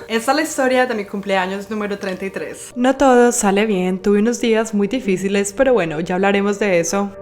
Esta es la historia de mi cumpleaños número 33. No todo sale bien, tuve unos días muy difíciles, pero bueno, ya hablaremos de eso.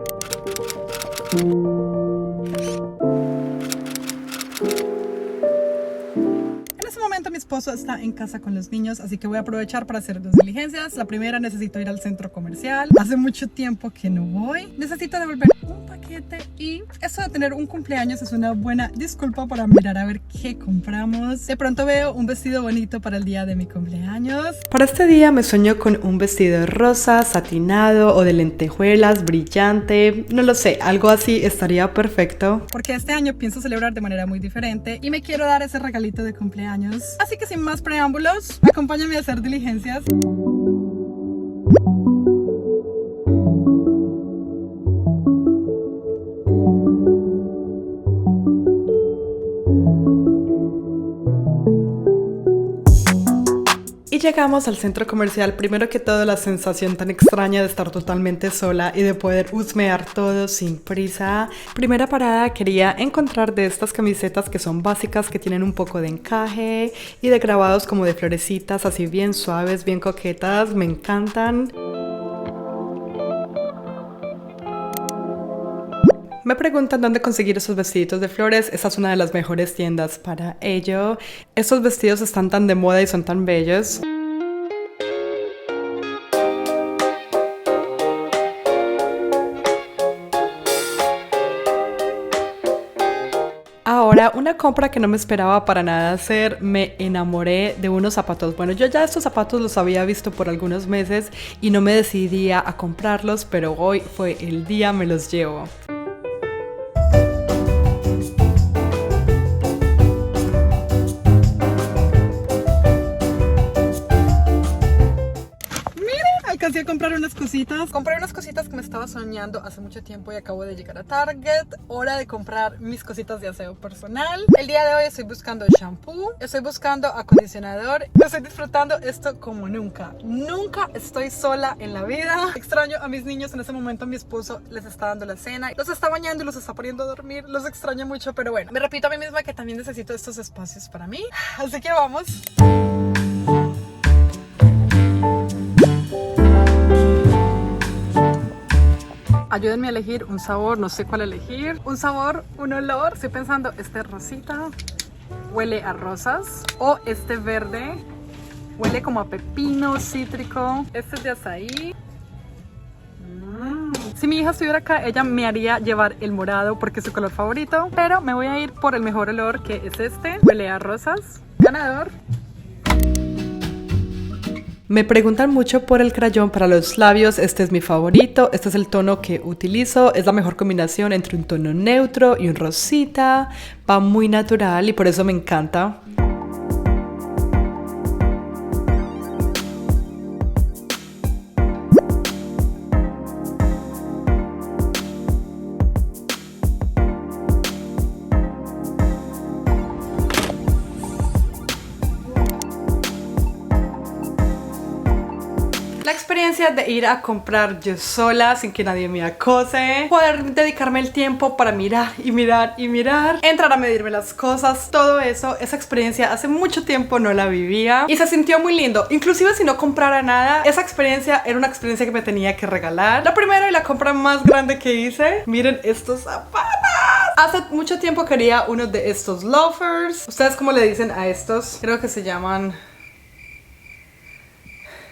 Mi esposo está en casa con los niños, así que voy a aprovechar para hacer dos diligencias. La primera, necesito ir al centro comercial. Hace mucho tiempo que no voy. Necesito devolver un paquete y eso de tener un cumpleaños es una buena disculpa para mirar a ver qué compramos. De pronto veo un vestido bonito para el día de mi cumpleaños. Para este día me sueño con un vestido rosa, satinado o de lentejuelas, brillante. No lo sé, algo así estaría perfecto. Porque este año pienso celebrar de manera muy diferente y me quiero dar ese regalito de cumpleaños. Así que sin más preámbulos, acompáñame a hacer diligencias. Y llegamos al centro comercial. Primero que todo, la sensación tan extraña de estar totalmente sola y de poder husmear todo sin prisa. Primera parada, quería encontrar de estas camisetas que son básicas, que tienen un poco de encaje y de grabados como de florecitas, así bien suaves, bien coquetas, me encantan. Me preguntan dónde conseguir esos vestiditos de flores. Esa es una de las mejores tiendas para ello. Estos vestidos están tan de moda y son tan bellos. Ahora, una compra que no me esperaba para nada hacer, me enamoré de unos zapatos. Bueno, yo ya estos zapatos los había visto por algunos meses y no me decidía a comprarlos, pero hoy fue el día, me los llevo. Alcancé a comprar unas cositas. Compré unas cositas que me estaba soñando hace mucho tiempo y acabo de llegar a Target. Hora de comprar mis cositas de aseo personal. El día de hoy estoy buscando shampoo, estoy buscando acondicionador. Estoy disfrutando esto como nunca. Nunca estoy sola en la vida. Extraño a mis niños. En ese momento mi esposo les está dando la cena, los está bañando y los está poniendo a dormir. Los extraño mucho, pero bueno, me repito a mí misma que también necesito estos espacios para mí. Así que vamos. Ayúdenme a elegir un sabor, no sé cuál elegir. Un sabor, un olor. Estoy pensando, este rosita huele a rosas. O este verde huele como a pepino, cítrico. Este es de azaí. Si mi hija estuviera acá, ella me haría llevar el morado porque es su color favorito. Pero me voy a ir por el mejor olor, que es este. Huele a rosas. Ganador. Me preguntan mucho por el crayón para los labios. Este es mi favorito, este es el tono que utilizo. Es la mejor combinación entre un tono neutro y un rosita. Va muy natural y por eso me encanta. La experiencia de ir a comprar yo sola sin que nadie me acose, poder dedicarme el tiempo para mirar y mirar y mirar, entrar a medirme las cosas, todo eso, esa experiencia hace mucho tiempo no la vivía y se sintió muy lindo. Inclusive si no comprara nada, esa experiencia era una experiencia que me tenía que regalar. La primera y la compra más grande que hice, miren estos zapatos. Hace mucho tiempo quería uno de estos loafers. ¿Ustedes cómo le dicen a estos? Creo que se llaman...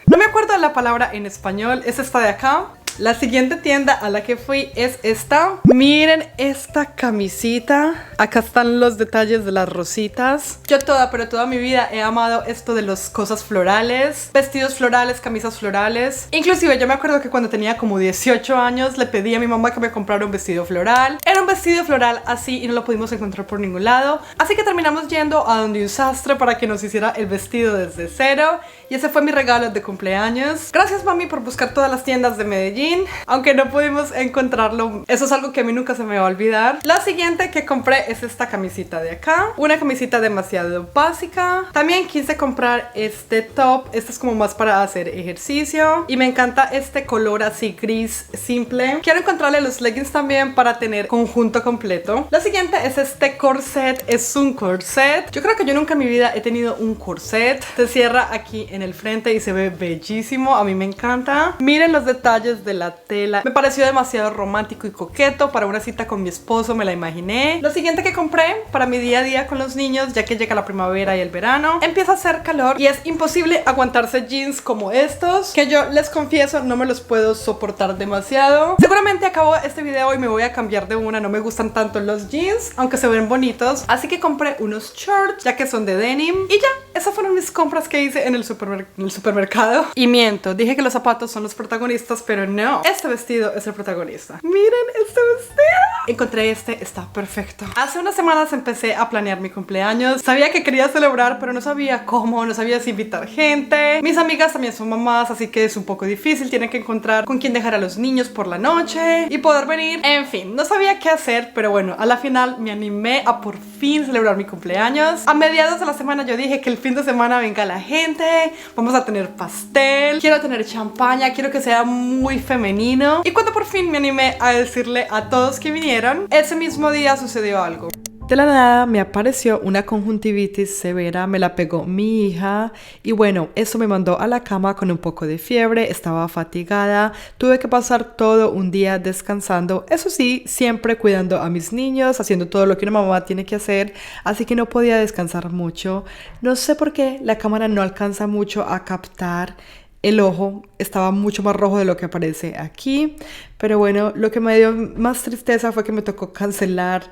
No me acuerdo de la palabra en español, es esta de acá. La siguiente tienda a la que fui es esta. Miren esta camisita. Acá están los detalles de las rositas. Yo toda mi vida he amado esto de las cosas florales. Vestidos florales, camisas florales. Inclusive yo me acuerdo que cuando tenía como 18 años le pedí a mi mamá que me comprara un vestido floral. Era un vestido floral así y no lo pudimos encontrar por ningún lado. Así que terminamos yendo a donde un sastre para que nos hiciera el vestido desde cero. Y y ese fue mi regalo de cumpleaños. Gracias, mami, por buscar todas las tiendas de Medellín, aunque no pudimos encontrarlo. Eso es algo que a mí nunca se me va a olvidar. La siguiente que compré es esta camisita de acá, una camisita demasiado básica. También quise comprar este top, este es como más para hacer ejercicio y me encanta este color así gris simple. Quiero encontrarle los leggings también para tener conjunto completo. La siguiente es este corset, es un corset. Yo creo que yo nunca en mi vida he tenido un corset. Se cierra aquí en el frente y se ve bellísimo, a mí me encanta. Miren los detalles de la tela, me pareció demasiado romántico y coqueto para una cita con mi esposo, me la imaginé. Lo siguiente que compré para mi día a día con los niños, ya que llega la primavera y el verano, empieza a hacer calor y es imposible aguantarse jeans como estos, que yo les confieso no me los puedo soportar demasiado. Seguramente acabo este video y me voy a cambiar de una, no me gustan tanto los jeans, aunque se ven bonitos, así que compré unos shorts, ya que son de denim, y ya, esas fueron mis compras que hice en el supermercado. Y miento, dije que los zapatos son los protagonistas, pero no, este vestido es el protagonista. Miren este vestido. Encontré este, está perfecto. Hace unas semanas empecé a planear mi cumpleaños. Sabía que quería celebrar, pero no sabía cómo, no sabía si invitar gente. Mis amigas también son mamás, así que es un poco difícil. Tienen que encontrar con quién dejar a los niños por la noche y poder venir. En fin, no sabía qué hacer, pero bueno, a la final me animé a por fin celebrar mi cumpleaños. A mediados de la semana yo dije que el fin de semana venga la gente, vamos a tener pastel, quiero tener champaña, quiero que sea muy femenino. Y cuando por fin me animé a decirle a todos que vinieron, ese mismo día sucedió algo. De la nada me apareció una conjuntivitis severa, me la pegó mi hija y bueno, eso me mandó a la cama con un poco de fiebre, estaba fatigada, tuve que pasar todo un día descansando, eso sí, siempre cuidando a mis niños, haciendo todo lo que una mamá tiene que hacer, así que no podía descansar mucho. No sé por qué la cámara no alcanza mucho a captar. El ojo estaba mucho más rojo de lo que aparece aquí, pero bueno, lo que me dio más tristeza fue que me tocó cancelar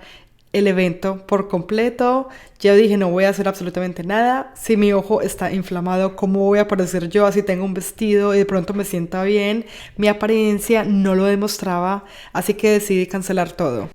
el evento por completo. Yo dije, no voy a hacer absolutamente nada. Si mi ojo está inflamado, ¿cómo voy a aparecer yo? Así tengo un vestido y de pronto me sienta bien. Mi apariencia no lo demostraba, así que decidí cancelar todo.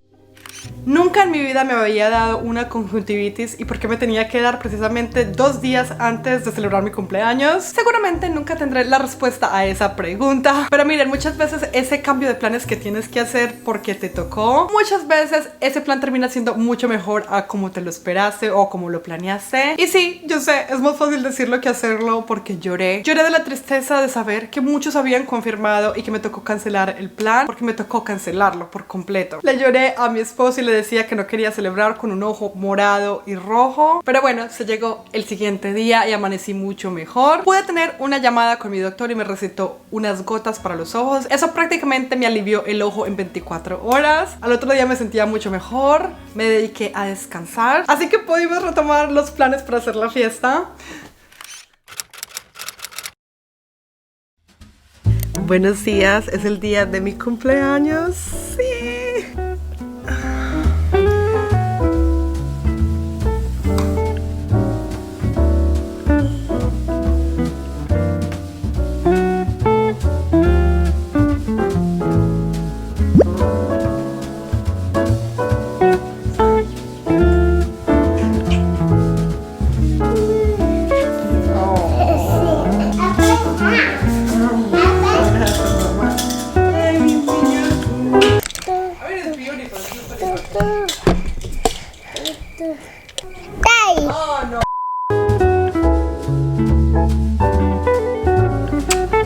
Nunca en mi vida me había dado una conjuntivitis y por qué me tenía que dar precisamente 2 días antes de celebrar mi cumpleaños. Seguramente nunca tendré la respuesta a esa pregunta, pero miren, muchas veces ese cambio de planes que tienes que hacer porque te tocó, muchas veces ese plan termina siendo mucho mejor a como te lo esperaste o como lo planeaste. Y sí, yo sé, es más fácil decirlo que hacerlo porque lloré de la tristeza de saber que muchos habían confirmado y que me tocó cancelar el plan porque me tocó cancelarlo por completo. Le lloré a mi esposo y le decía que no quería celebrar con un ojo morado y rojo, pero bueno, se llegó el siguiente día y amanecí mucho mejor. Pude tener una llamada con mi doctor y me recetó unas gotas para los ojos. Eso prácticamente me alivió el ojo en 24 horas. Al otro día me sentía mucho mejor, me dediqué a descansar, así que pudimos retomar los planes para hacer la fiesta. Buenos días, es el día de mi cumpleaños. Sí. Oh, no.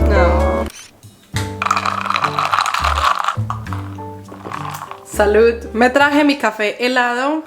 No. Salud. Me traje mi café helado.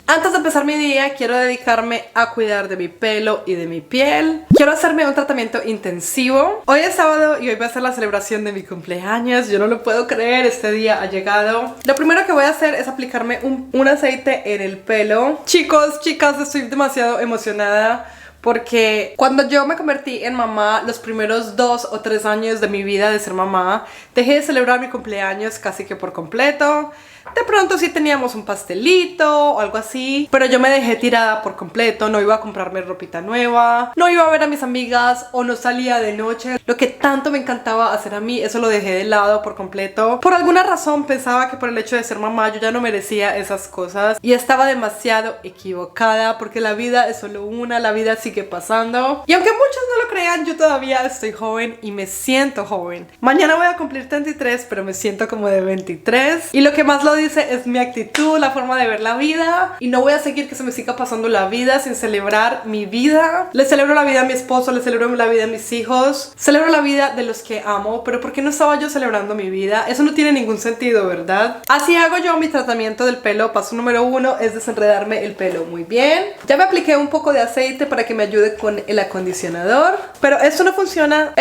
Antes de empezar mi día, quiero dedicarme a cuidar de mi pelo y de mi piel. Quiero hacerme un tratamiento intensivo. Hoy es sábado y hoy va a ser la celebración de mi cumpleaños. Yo no lo puedo creer, este día ha llegado. Lo primero que voy a hacer es aplicarme un aceite en el pelo. Chicos, chicas, estoy demasiado emocionada porque cuando yo me convertí en mamá, los primeros 2 o 3 años de mi vida de ser mamá, dejé de celebrar mi cumpleaños casi que por completo. De pronto sí teníamos un pastelito o algo así, pero yo me dejé tirada por completo. No iba a comprarme ropita nueva, no iba a ver a mis amigas o no salía de noche. Lo que tanto me encantaba hacer a mí, eso lo dejé de lado por completo. Por alguna razón pensaba que por el hecho de ser mamá yo ya no merecía esas cosas, y estaba demasiado equivocada, porque la vida es solo una, la vida sigue pasando. Y aunque muchos no lo crean, yo todavía estoy joven y me siento joven. Mañana voy a cumplir 33, pero me siento como de 23. Y lo que más lo dice es mi actitud, la forma de ver la vida. Y no voy a seguir que se me siga pasando la vida sin celebrar mi vida. Le celebro la vida a mi esposo, le celebro la vida a mis hijos, celebro la vida de los que amo. Pero ¿por qué no estaba yo celebrando mi vida? Eso no tiene ningún sentido, ¿verdad? Así hago yo mi tratamiento del pelo. Paso número 1 es desenredarme el pelo muy bien. Ya me apliqué un poco de aceite para que me ayude con el acondicionador, pero esto no funciona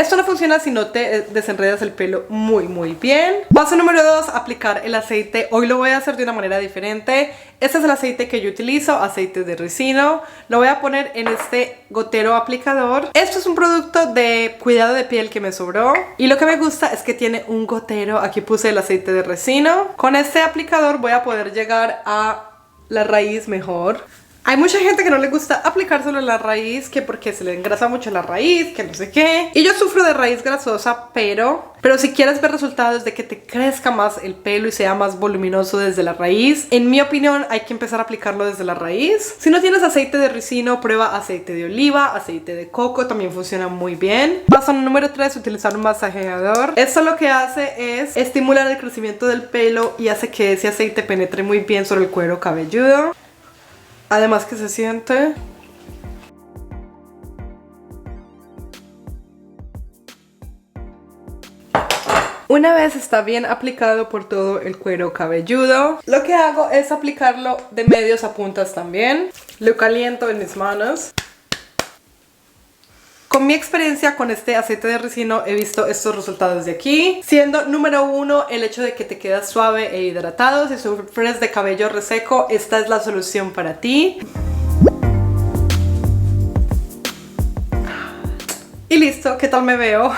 si no te desenredas el pelo muy bien. Paso número 2, aplicar el aceite. Hoy lo voy a hacer de una manera diferente. Este es el aceite que yo utilizo, aceite de ricino. Lo voy a poner en este gotero aplicador. Esto es un producto de cuidado de piel que me sobró, y lo que me gusta es que tiene un gotero. Aquí puse el aceite de ricino. Con este aplicador voy a poder llegar a la raíz mejor. Hay mucha gente que no le gusta aplicárselo en la raíz, que porque se le engrasa mucho la raíz, que no sé qué. Y yo sufro de raíz grasosa, pero si quieres ver resultados de que te crezca más el pelo y sea más voluminoso desde la raíz, en mi opinión hay que empezar a aplicarlo desde la raíz. Si no tienes aceite de ricino, prueba aceite de oliva, aceite de coco, también funciona muy bien. Paso número 3, utilizar un masajeador. Esto lo que hace es estimular el crecimiento del pelo y hace que ese aceite penetre muy bien sobre el cuero cabelludo. Además que se siente. Una vez está bien aplicado por todo el cuero cabelludo, lo que hago es aplicarlo de medios a puntas también. Lo caliento en mis manos. Con mi experiencia con este aceite de ricino he visto estos resultados de aquí, siendo número 1 el hecho de que te quedas suave e hidratado. Si sufres de cabello reseco, esta es la solución para ti. Y listo, ¿qué tal me veo?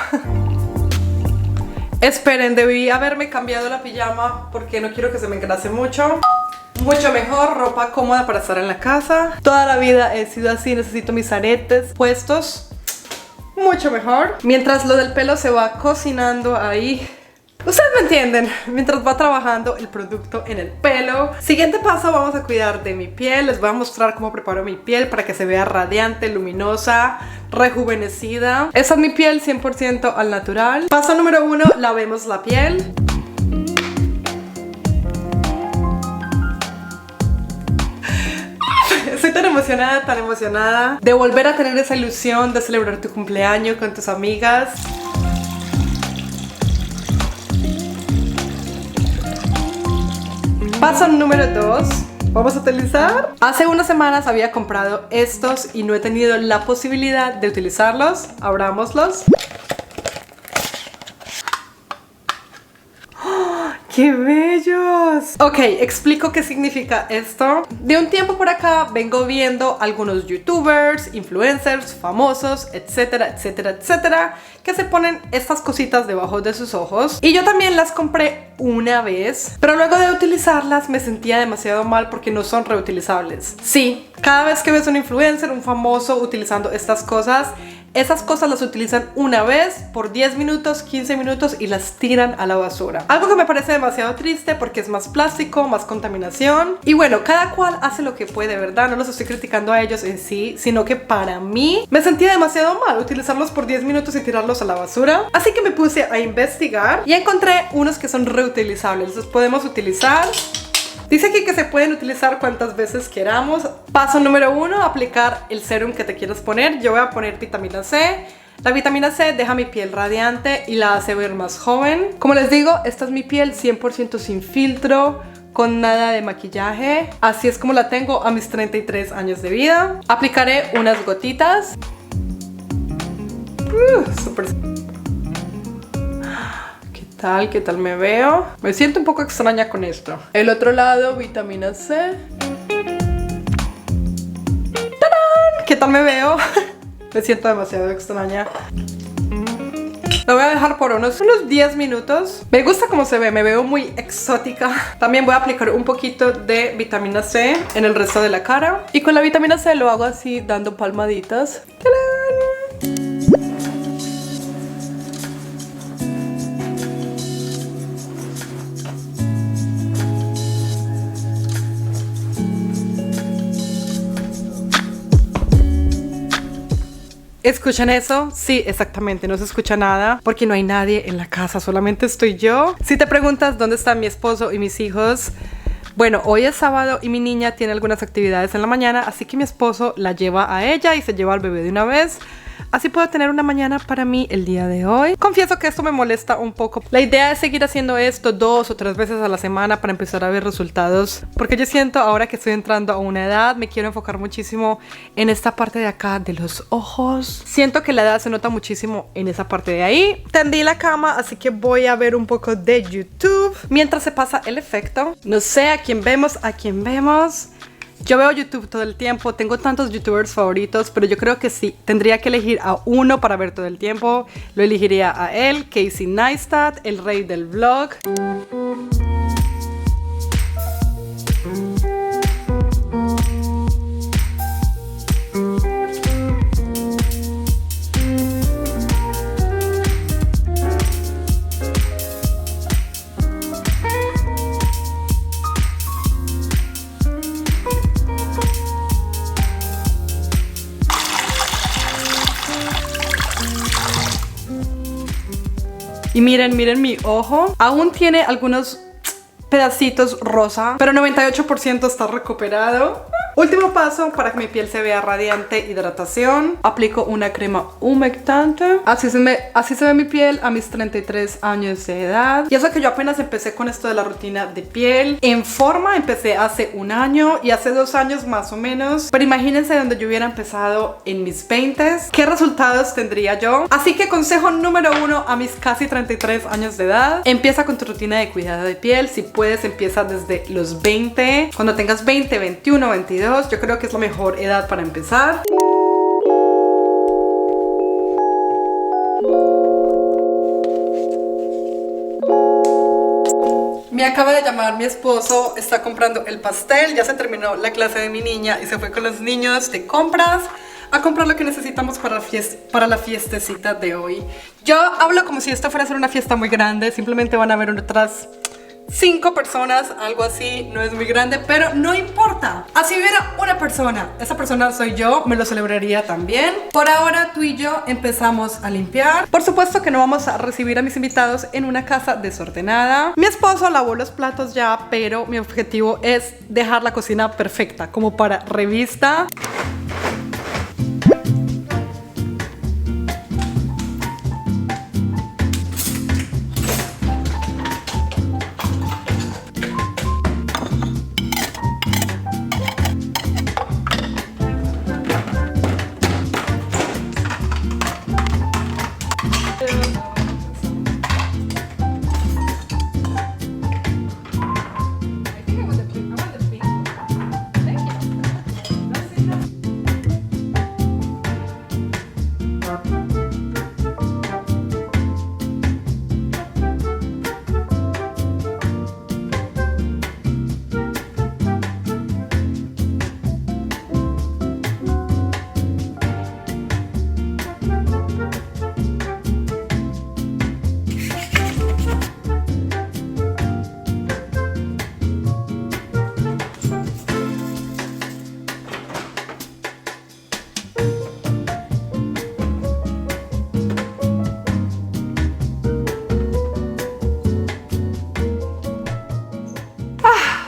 Esperen, debí haberme cambiado la pijama porque no quiero que se me engrase mucho. Mucho mejor, ropa cómoda para estar en la casa. Toda la vida he sido así, necesito mis aretes puestos. Mucho mejor. Mientras lo del pelo se va cocinando ahí, ustedes me entienden, mientras va trabajando el producto en el pelo. Siguiente paso, vamos a cuidar de mi piel. Les voy a mostrar cómo preparo mi piel para que se vea radiante, luminosa, rejuvenecida. Esa es mi piel 100% al natural. Paso número 1, lavemos la piel. Estoy tan emocionada de volver a tener esa ilusión de celebrar tu cumpleaños con tus amigas. Paso número 2. Vamos a utilizar. Hace unas semanas había comprado estos y no he tenido la posibilidad de utilizarlos. Abrámoslos. ¡Qué bellos! Ok, explico qué significa esto. De un tiempo por acá vengo viendo algunos youtubers, influencers, famosos, etcétera, etcétera, etcétera, que se ponen estas cositas debajo de sus ojos. Y yo también las compré una vez, pero luego de utilizarlas me sentía demasiado mal porque no son reutilizables. Sí, cada vez que ves un influencer, un famoso utilizando estas cosas, esas cosas las utilizan una vez por 10 minutos, 15 minutos y las tiran a la basura. Algo que me parece demasiado triste porque es más plástico, más contaminación. Y bueno, cada cual hace lo que puede, ¿verdad? No los estoy criticando a ellos en sí, sino que para mí me sentía demasiado mal utilizarlos por 10 minutos y tirarlos a la basura. Así que me puse a investigar y encontré unos que son reutilizables. Los podemos utilizar. Dice aquí que se pueden utilizar cuantas veces queramos. Paso número 1, aplicar el serum que te quieras poner. Yo voy a poner vitamina C. La vitamina C deja mi piel radiante y la hace ver más joven. Como les digo, esta es mi piel 100% sin filtro, con nada de maquillaje. Así es como la tengo a mis 33 años de vida. Aplicaré unas gotitas. Súper... ¿Qué tal me veo? Me siento un poco extraña con esto. El otro lado, vitamina C. ¡Tarán! ¿Qué tal me veo? Me siento demasiado extraña. Lo voy a dejar por unos 10 minutos. Me gusta cómo se ve, me veo muy exótica. También voy a aplicar un poquito de vitamina C en el resto de la cara. Y con la vitamina C lo hago así, dando palmaditas. ¡Tarán! ¿Escuchan eso? Sí, exactamente, no se escucha nada porque no hay nadie en la casa, solamente estoy yo. Si te preguntas dónde están mi esposo y mis hijos, bueno, hoy es sábado y mi niña tiene algunas actividades en la mañana, así que mi esposo la lleva a ella y se lleva al bebé de una vez. Así puedo tener una mañana para mí el día de hoy. Confieso que esto me molesta un poco. La idea es seguir haciendo esto 2 o 3 veces a la semana para empezar a ver resultados. Porque yo siento ahora que estoy entrando a una edad, me quiero enfocar muchísimo en esta parte de acá de los ojos. Siento que la edad se nota muchísimo en esa parte de ahí. Tendí la cama, así que voy a ver un poco de YouTube mientras se pasa el efecto. No sé a quién vemos, Yo veo YouTube todo el tiempo, tengo tantos youtubers favoritos, pero yo creo que sí, tendría que elegir a uno para ver todo el tiempo. Lo elegiría a él, Casey Neistat, el rey del vlog. Y miren mi ojo. Aún tiene algunos pedacitos rosa, pero 98% está recuperado. Último paso para que mi piel se vea radiante, hidratación. Aplico una crema humectante. Así se ve mi piel a mis 33 años de edad. Y eso que yo apenas empecé con esto de la rutina de piel. En forma empecé hace 1 año y hace 2 años más o menos. Pero imagínense donde yo hubiera empezado en mis 20s. ¿Qué resultados tendría yo? Así que consejo número 1 a mis casi 33 años de edad. Empieza con tu rutina de cuidado de piel. Si puedes, empieza desde los 20. Cuando tengas 20, 21, 22. Yo creo que es la mejor edad para empezar. Me acaba de llamar mi esposo, está comprando el pastel, ya se terminó la clase de mi niña y se fue con los niños de compras a comprar lo que necesitamos para la fiestecita de hoy. Yo hablo como si esto fuera a ser una fiesta muy grande, simplemente van a ver otras 5 personas, algo así, no es muy grande, pero no importa. Así hubiera una persona, esa persona soy yo, me lo celebraría también. Por ahora tú y yo empezamos a limpiar. Por supuesto que no vamos a recibir a mis invitados en una casa desordenada. Mi esposo lavó los platos ya, pero mi objetivo es dejar la cocina perfecta, como para revista.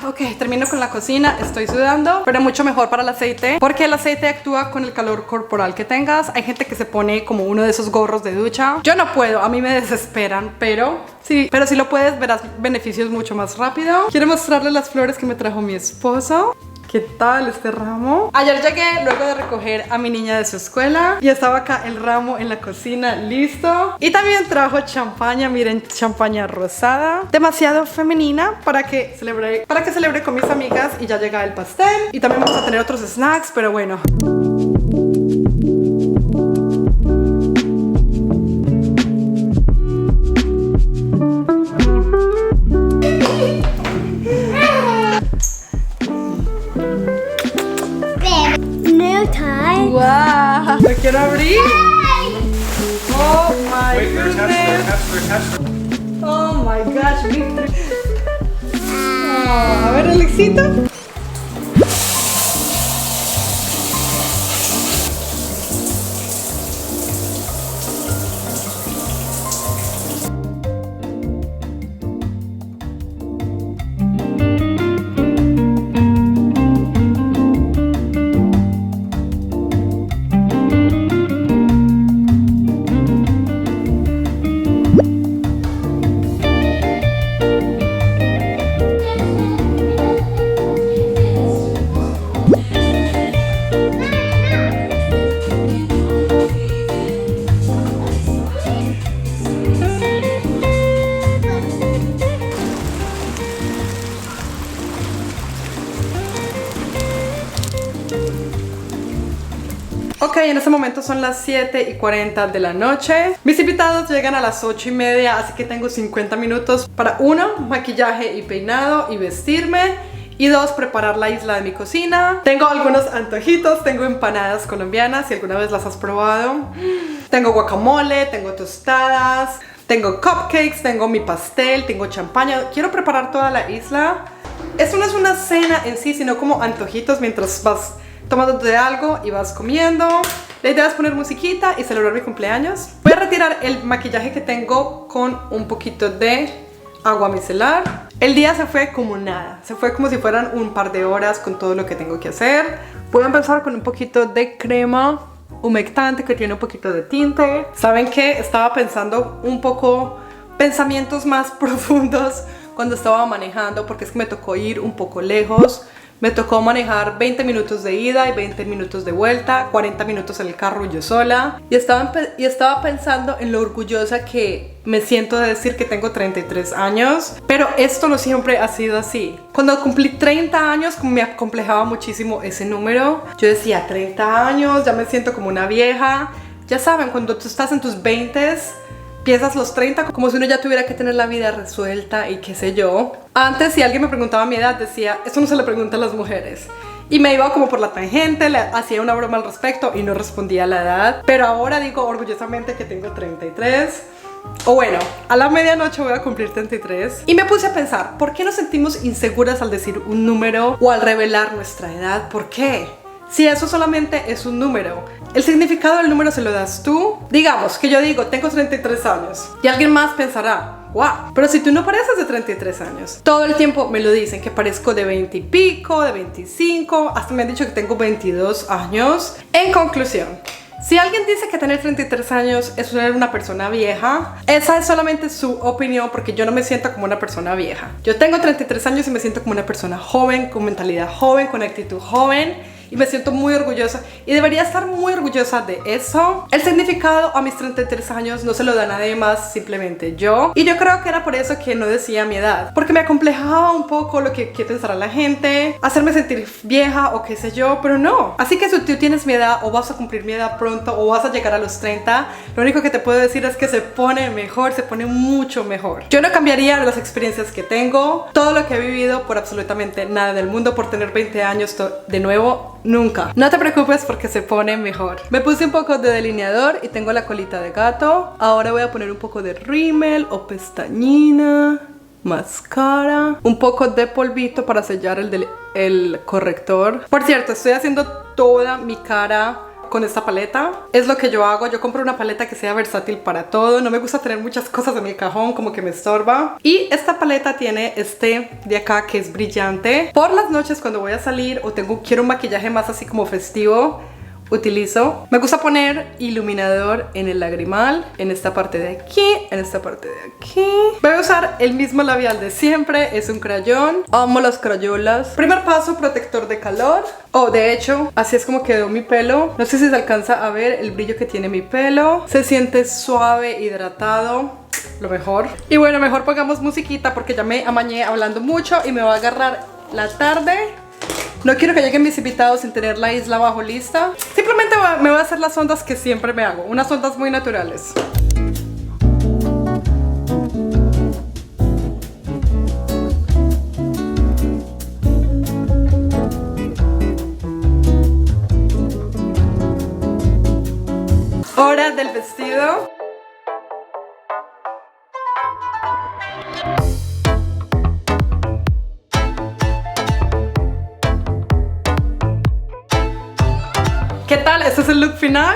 Ok, termino con la cocina, estoy sudando, pero mucho mejor para el aceite, porque el aceite actúa con el calor corporal que tengas. Hay gente que se pone como uno de esos gorros de ducha. Yo no puedo, a mí me desesperan, pero si lo puedes, verás beneficios mucho más rápido. Quiero mostrarles las flores que me trajo mi esposo. ¿Qué tal este ramo? Ayer llegué luego de recoger a mi niña de su escuela y estaba acá el ramo en la cocina listo. Y también trajo champaña, miren, champaña rosada, demasiado femenina para que celebre con mis amigas. Y ya llega el pastel y también vamos a tener otros snacks, pero bueno. so tired. ¡Wow! ¡Lo quiero abrir! ¡Oh my goodness! ¡Oh my gosh! Oh, a ver, Alexito. Ok, en este momento son las 7:40 de la noche. Mis invitados llegan a las 8:30, así que tengo 50 minutos para 1, maquillaje y peinado y vestirme, y 2, preparar la isla de mi cocina. Tengo algunos antojitos, tengo empanadas colombianas, si alguna vez las has probado. Tengo guacamole, tengo tostadas, tengo cupcakes, tengo mi pastel, tengo champaña. Quiero preparar toda la isla. Esto no es una cena en sí, sino como antojitos mientras vas tomándote algo y vas comiendo. La idea es poner musiquita y celebrar mi cumpleaños. Voy a retirar el maquillaje que tengo con un poquito de agua micelar. El día se fue como nada, se fue como si fueran un par de horas con todo lo que tengo que hacer. Voy a empezar con un poquito de crema humectante que tiene un poquito de tinte. ¿Saben qué? Estaba pensando un poco pensamientos más profundos cuando estaba manejando, porque es que me tocó ir un poco lejos. Me tocó manejar 20 minutos de ida y 20 minutos de vuelta, 40 minutos en el carro yo sola. Y estaba pensando en lo orgullosa que me siento de decir que tengo 33 años. Pero esto no siempre ha sido así. Cuando cumplí 30 años, me acomplejaba muchísimo ese número. Yo decía, 30 años, ya me siento como una vieja. Ya saben, cuando tú estás en tus 20s, piensas los 30 como si uno ya tuviera que tener la vida resuelta y qué sé yo. Antes, si alguien me preguntaba mi edad, decía, eso no se le pregunta a las mujeres. Y me iba como por la tangente, le hacía una broma al respecto y no respondía a la edad. Pero ahora digo orgullosamente que tengo 33. O bueno, a la medianoche voy a cumplir 33. Y me puse a pensar, ¿por qué nos sentimos inseguras al decir un número o al revelar nuestra edad? ¿Por qué? Si eso solamente es un número, el significado del número se lo das tú. Digamos que yo digo, tengo 33 años y alguien más pensará, wow, pero si tú no pareces de 33 años. Todo el tiempo me lo dicen, que parezco de 20 y pico, de 25, hasta me han dicho que tengo 22 años. En conclusión, si alguien dice que tener 33 años es ser una persona vieja, esa es solamente su opinión, porque yo no me siento como una persona vieja. Yo tengo 33 años y me siento como una persona joven, con mentalidad joven, con actitud joven. Y me siento muy orgullosa y debería estar muy orgullosa de eso. El significado a mis 33 años no se lo da nadie más, simplemente yo. Y yo creo que era por eso que no decía mi edad, porque me acomplejaba un poco lo que pensará la gente, hacerme sentir vieja o qué sé yo, pero no. Así que si tú tienes mi edad o vas a cumplir mi edad pronto o vas a llegar a los 30, lo único que te puedo decir es que se pone mejor, se pone mucho mejor. Yo no cambiaría las experiencias que tengo, todo lo que he vivido, por absolutamente nada del mundo, por tener 20 años de nuevo. Nunca. No te preocupes porque se pone mejor. Me puse un poco de delineador y tengo la colita de gato. Ahora voy a poner un poco de rímel o pestañina, máscara, un poco de polvito para sellar el corrector. Por cierto, estoy haciendo toda mi cara con esta paleta. Es lo que yo hago. Yo compro una paleta que sea versátil para todo. No me gusta tener muchas cosas en mi cajón, como que me estorba. Y esta paleta tiene este de acá que es brillante. Por las noches cuando voy a salir o quiero un maquillaje más así como festivo, utilizo. Me gusta poner iluminador en el lagrimal, en esta parte de aquí, en esta parte de aquí. Voy a usar el mismo labial de siempre, es un crayón. Amo las crayolas. Primer paso, protector de calor. Oh, de hecho, así es como quedó mi pelo. No sé si se alcanza a ver el brillo que tiene mi pelo. Se siente suave, hidratado. Lo mejor. Y bueno, mejor pongamos musiquita porque ya me amañé hablando mucho y me va a agarrar la tarde. No quiero que lleguen mis invitados sin tener la isla bajo lista. Simplemente me voy a hacer las ondas que siempre me hago. Unas ondas muy naturales. Hora del vestido. ¿Qué tal? ¿Este es el look final?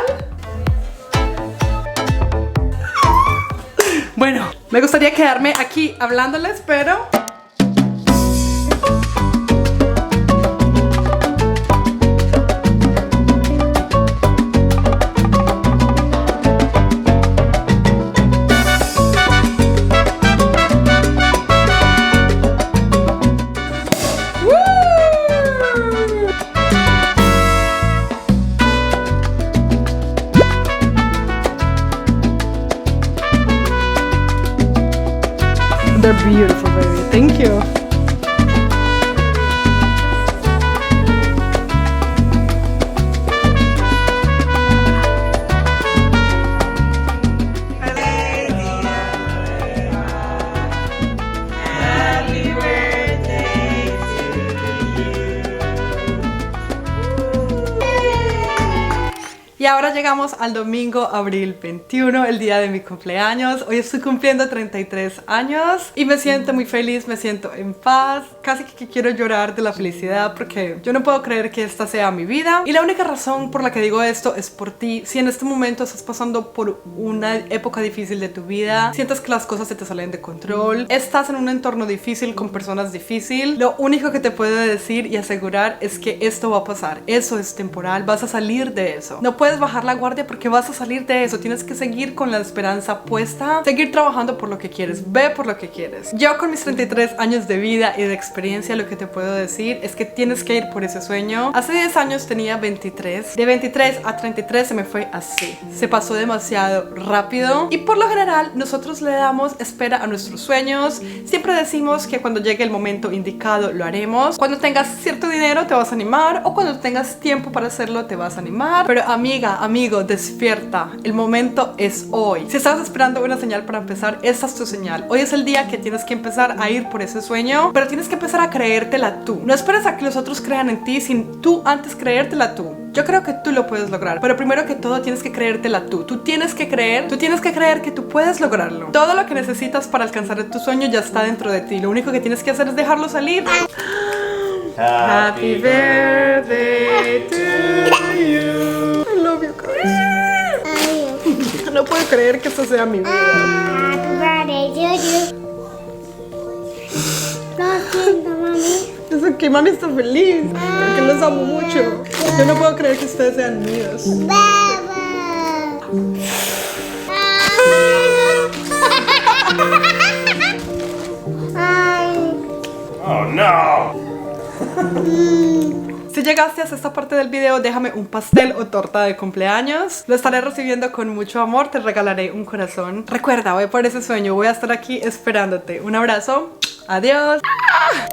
Bueno, me gustaría quedarme aquí hablándoles, pero... They're beautiful, baby. Thank you. Y ahora llegamos al domingo, abril 21, el día de mi cumpleaños. Hoy estoy cumpliendo 33 años y me siento muy feliz, me siento en paz. Casi que quiero llorar de la felicidad porque yo no puedo creer que esta sea mi vida. Y la única razón por la que digo esto es por ti. Si en este momento estás pasando por una época difícil de tu vida, sientes que las cosas se te salen de control, estás en un entorno difícil con personas difíciles, lo único que te puedo decir y asegurar es que esto va a pasar. Eso es temporal, vas a salir de eso. No puedes bajar la guardia porque vas a salir de eso. Tienes que seguir con la esperanza puesta, seguir trabajando por lo que quieres, ve por lo que quieres. Yo con mis 33 años de vida y de experiencia lo que te puedo decir es que tienes que ir por ese sueño. Hace 10 años tenía 23. De 23 a 33 se me fue así. Se pasó demasiado rápido y por lo general nosotros le damos espera a nuestros sueños. Siempre decimos que cuando llegue el momento indicado lo haremos. Cuando tengas cierto dinero te vas a animar o cuando tengas tiempo para hacerlo te vas a animar. Pero amiga, amigo, despierta. El momento es hoy. Si estás esperando una señal para empezar, esta es tu señal. Hoy es el día que tienes que empezar a ir por ese sueño, pero tienes que empezar a creértela tú. No esperes a que los otros crean en ti sin tú antes creértela tú. Yo creo que tú lo puedes lograr, pero primero que todo tienes que creértela tú. Tú tienes que creer que tú puedes lograrlo. Todo lo que necesitas para alcanzar tu sueño ya está dentro de ti. Lo único que tienes que hacer es dejarlo salir. Happy birthday to you. I love you guys. No puedo creer que esto sea mi vida. Happy birthday to you. Lo siento, mami. Es que mami está feliz, porque los amo mucho. Yo no puedo creer que ustedes sean míos. Oh no. Si llegaste hasta esta parte del video, déjame un pastel o torta de cumpleaños. Lo estaré recibiendo con mucho amor, te regalaré un corazón. Recuerda, voy por ese sueño, voy a estar aquí esperándote. Un abrazo, adiós. ¡Ah!